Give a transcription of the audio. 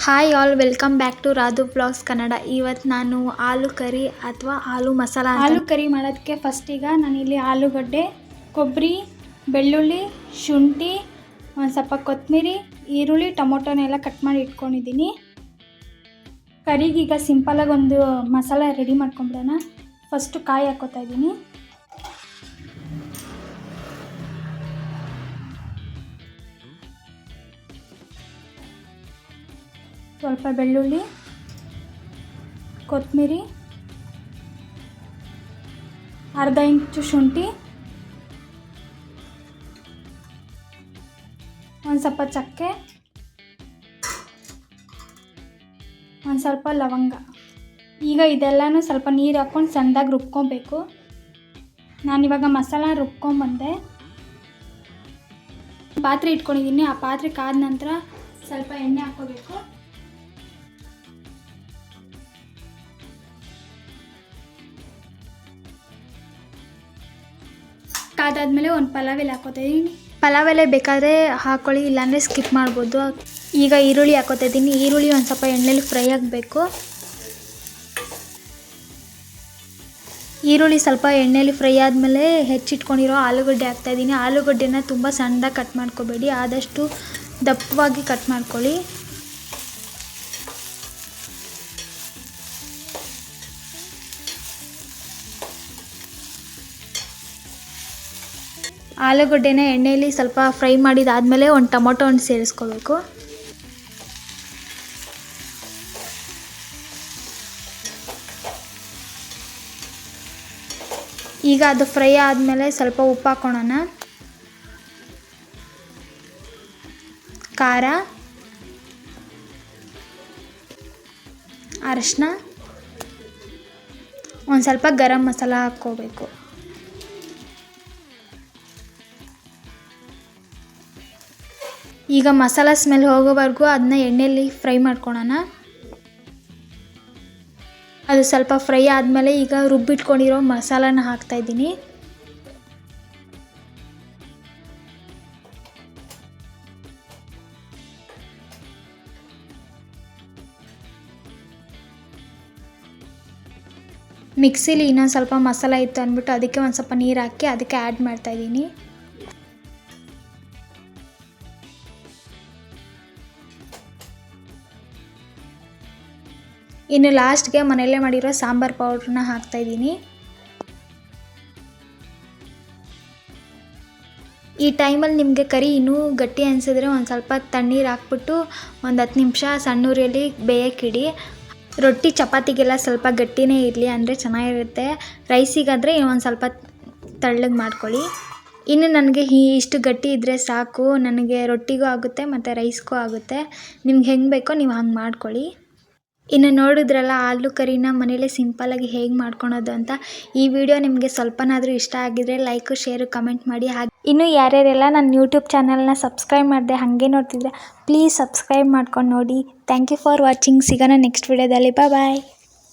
Hi all, welcome back to Radhu blogs Kannada. ಇವತ್ತು ನಾನು ಆಲೂ ಕರಿ ಅಥವಾ ಆಲೂ ಮಸಾಲ ಆಲೂ ಕರಿ ಮಾಡೋದಕ್ಕೆ ಫಸ್ಟೀಗ ನಾನಿಲ್ಲಿ ಆಲೂಗಡ್ಡೆ, ಕೊಬ್ಬರಿ, ಬೆಳ್ಳುಳ್ಳಿ, ಶುಂಠಿ, ಒಂದು ಸ್ವಲ್ಪ ಕೊತ್ತಂಬರಿ, ಈರುಳ್ಳಿ, ಟೊಮೊಟೊನೆಲ್ಲ ಕಟ್ ಮಾಡಿ ಇಟ್ಕೊಂಡಿದ್ದೀನಿ. ಕರಿಗೀಗ ಸಿಂಪಲಾಗಿ ಒಂದು ಮಸಾಲ ರೆಡಿ ಮಾಡ್ಕೊಂಬಿಡೋಣ. ಫಸ್ಟು ಕಾಯಿ ಹಾಕ್ಕೋತಾ ಇದ್ದೀನಿ. ಸ್ವಲ್ಪ ಬೆಳ್ಳುಳ್ಳಿ, ಕೊತ್ತಂಬರಿ, ಅರ್ಧ ಇಂಚು ಶುಂಠಿ, ಒಂದು ಸ್ವಲ್ಪ ಚಕ್ಕೆ, ಒಂದು ಸ್ವಲ್ಪ ಲವಂಗ. ಈಗ ಇದೆಲ್ಲನೂ ಸ್ವಲ್ಪ ನೀರು ಹಾಕ್ಕೊಂಡು ಸಣ್ಣದಾಗಿ ರುಬ್ಕೊಬೇಕು. ನಾನಿವಾಗ ಮಸಾಲ ರುಬ್ಕೊಂಬಂದೆ. ಪಾತ್ರೆ ಇಟ್ಕೊಂಡಿದ್ದೀನಿ. ಆ ಪಾತ್ರೆ ಕಾದ ನಂತರ ಸ್ವಲ್ಪ ಎಣ್ಣೆ ಹಾಕ್ಕೋಬೇಕು. ಕಾದಾದ್ಮೇಲೆ ಒಂದು ಪಲಾವ್ ಎಲೆ ಹಾಕೋತಾ ಇದ್ದೀನಿ. ಪಲಾವ್ ಎಲೆ ಬೇಕಾದರೆ ಹಾಕ್ಕೊಳ್ಳಿ, ಇಲ್ಲಾಂದರೆ ಸ್ಕಿಪ್ ಮಾಡ್ಬೋದು. ಈಗ ಈರುಳ್ಳಿ ಹಾಕೋತಾ ಇದ್ದೀನಿ. ಈರುಳ್ಳಿ ಒಂದು ಸ್ವಲ್ಪ ಎಣ್ಣೆಲಿ ಫ್ರೈ ಆಗಬೇಕು. ಈರುಳ್ಳಿ ಸ್ವಲ್ಪ ಎಣ್ಣೆಲಿ ಫ್ರೈ ಆದಮೇಲೆ ಹೆಚ್ಚಿಟ್ಕೊಂಡಿರೋ ಆಲೂಗಡ್ಡೆ ಹಾಕ್ತಾಯಿದ್ದೀನಿ. ಆಲೂಗಡ್ಡೆನ ತುಂಬ ಸಣ್ಣದಾಗಿ ಕಟ್ ಮಾಡ್ಕೋಬೇಡಿ, ಆದಷ್ಟು ದಪ್ಪವಾಗಿ ಕಟ್ ಮಾಡ್ಕೊಳ್ಳಿ. ಆಲೂಗಡ್ಡೆನ ಎಣ್ಣೆಯಲ್ಲಿ ಸ್ವಲ್ಪ ಫ್ರೈ ಮಾಡಿದಾದಮೇಲೆ ಒಂದು ಟೊಮೊಟೊ ಹಣ್ಣು ಸೇರಿಸ್ಕೋಬೇಕು. ಈಗ ಅದು ಫ್ರೈ ಆದಮೇಲೆ ಸ್ವಲ್ಪ ಉಪ್ಪು ಹಾಕ್ಕೊಳ್ಳೋಣ. ಖಾರ, ಅರಿಶಿನ, ಒಂದು ಸ್ವಲ್ಪ ಗರಂ ಮಸಾಲ ಹಾಕ್ಕೋಬೇಕು. ಈಗ ಮಸಾಲ ಸ್ಮೆಲ್ ಹೋಗೋವರೆಗೂ ಅದನ್ನ ಎಣ್ಣೆಯಲ್ಲಿ ಫ್ರೈ ಮಾಡ್ಕೊಳ್ಳೋಣ. ಅದು ಸ್ವಲ್ಪ ಫ್ರೈ ಆದಮೇಲೆ ಈಗ ರುಬ್ಬಿಟ್ಕೊಂಡಿರೋ ಮಸಾಲಾನ ಹಾಕ್ತಾಯಿದ್ದೀನಿ. ಮಿಕ್ಸಿಲಿ ಇನ್ನೊಂದು ಸ್ವಲ್ಪ ಮಸಾಲ ಇತ್ತು ಅಂದ್ಬಿಟ್ಟು ಅದಕ್ಕೆ ಒಂದು ಸ್ವಲ್ಪ ನೀರು ಹಾಕಿ ಅದಕ್ಕೆ ಆ್ಯಡ್ ಮಾಡ್ತಾಯಿದ್ದೀನಿ. ಇನ್ನು ಲಾಸ್ಟ್ಗೆ ಮನೆಯಲ್ಲೇ ಮಾಡಿರೋ ಸಾಂಬಾರು ಪೌಡ್ರನ್ನ ಹಾಕ್ತಾಯಿದ್ದೀನಿ. ಈ ಟೈಮಲ್ಲಿ ನಿಮಗೆ ಕರಿ ಇನ್ನೂ ಗಟ್ಟಿ ಅನಿಸಿದ್ರೆ ಒಂದು ಸ್ವಲ್ಪ ತಣ್ಣೀರು ಹಾಕ್ಬಿಟ್ಟು ಒಂದು 10 ನಿಮಿಷ ಸಣ್ಣ ಉರಿಯಲ್ಲಿ ಬೇಯಕ್ಕಿಡಿ. ರೊಟ್ಟಿ ಚಪಾತಿಗೆಲ್ಲ ಸ್ವಲ್ಪ ಗಟ್ಟಿನೇ ಇರಲಿ, ಅಂದರೆ ಚೆನ್ನಾಗಿರುತ್ತೆ. ರೈಸಿಗಾದರೆ ಒಂದು ಸ್ವಲ್ಪ ತೆಳ್ಳಗೆ ಮಾಡ್ಕೊಳ್ಳಿ. ಇನ್ನು ನನಗೆ ಇಷ್ಟು ಗಟ್ಟಿ ಇದ್ದರೆ ಸಾಕು, ನನಗೆ ರೊಟ್ಟಿಗೂ ಆಗುತ್ತೆ ಮತ್ತು ರೈಸ್ಗೂ ಆಗುತ್ತೆ. ನಿಮ್ಗೆ ಹೆಂಗೆ ಬೇಕೋ ನೀವು ಹಂಗೆ ಮಾಡ್ಕೊಳ್ಳಿ. ಇನ್ನು ನೋಡಿದ್ರಲ್ಲ ಆಲೂ ಕರಿನ ಮನೇಲಿ ಸಿಂಪಲಾಗಿ ಹೇಗೆ ಮಾಡ್ಕೊಳೋದು ಅಂತ. ಈ ವಿಡಿಯೋ ನಿಮಗೆ ಸ್ವಲ್ಪನಾದರೂ ಇಷ್ಟ ಆಗಿದ್ರೆ ಲೈಕು, ಶೇರು, ಕಮೆಂಟ್ ಮಾಡಿ. ಹಾಗೆ ಇನ್ನು ಯಾರ್ಯಾರೆಲ್ಲ ನನ್ನ ಯೂಟ್ಯೂಬ್ ಚಾನಲ್ನ ಸಬ್ಸ್ಕ್ರೈಬ್ ಮಾಡಿದೆ ಹಾಗೆ ನೋಡ್ತಿದ್ರೆ ಪ್ಲೀಸ್ ಸಬ್ಸ್ಕ್ರೈಬ್ ಮಾಡ್ಕೊಂಡು ನೋಡಿ. Thank you for watching. ಸಿಗೋಣ ನೆಕ್ಸ್ಟ್ ವಿಡಿಯೋದಲ್ಲಿ. ಬಾಯ್.